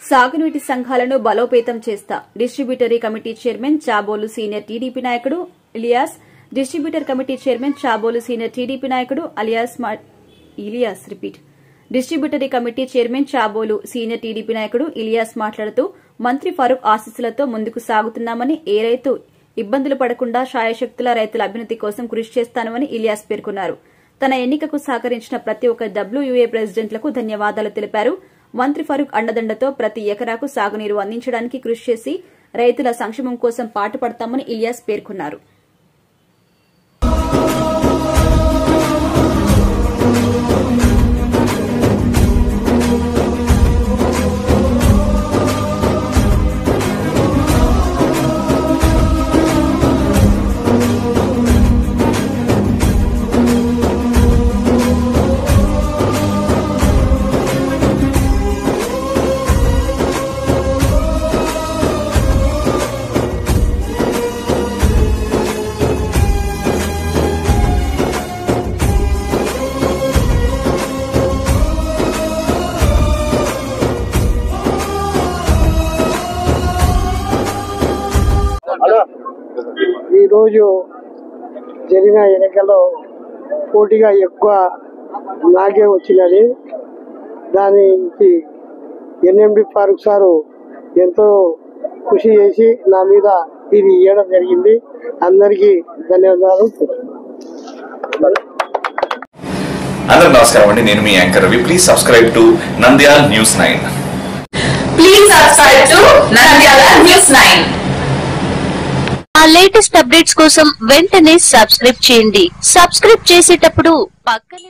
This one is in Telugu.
సాగునీటి సంఘాలను బలోపేతం చేస్తా distributary committee chairman Chabolu senior TDP నాయకుడు Ilyas. Distributor committee chairman Chabolu senior TDP నాయకుడు distributary committee chairman Chabolu senior TDP నాయకుడు ఇలియాస్ మాట్లాడుతూ మంత్రి ఫరూక్ ఆశీస్సులతో ముందుకు సాగుతున్నామని, ఏ రైతు ఇబ్బందులు పడకుండా శాయశక్తుల రైతుల అభ్యున్నతి కోసం కృషి చేస్తానని ఇలియాస్ పేర్కొన్నారు. తన ఎన్నికకు సహకరించిన ప్రతి ఒక్క WUA ప్రెసిడెంట్లకు ధన్యవాదాలు తెలిపారు. మంత్రి ఫరూక్ అండదండతో ప్రతి ఎకరాకు సాగునీరు అందించడానికి కృషి చేసి రైతుల సంక్షేమం కోసం పాటుపడతామని ఇలియాస్ పేర్కొన్నారు. ఈ రోజు జరిగిన ఎన్నికల్లో పోటీగా ఎక్కువ నాకే వచ్చినది. దానికి ఎన్ఎండి ఫారూక్ సారు ఎంతో కృషి చేసి నా మీద ఇది ఇవ్వడం జరిగింది. అందరికీ ధన్యవాదాలు. అందరూ నమస్కారం అండి. నేను మీ anchor Ravi. Please subscribe to Nandyala news 9. Please subscribe to Nandyala News 9. ఆ లేటెస్ట్ అప్డేట్స్ కోసం వెంటనే సబ్స్క్రైబ్ చేయండి. సబ్స్క్రైబ్ చేసేటప్పుడు పక్కనే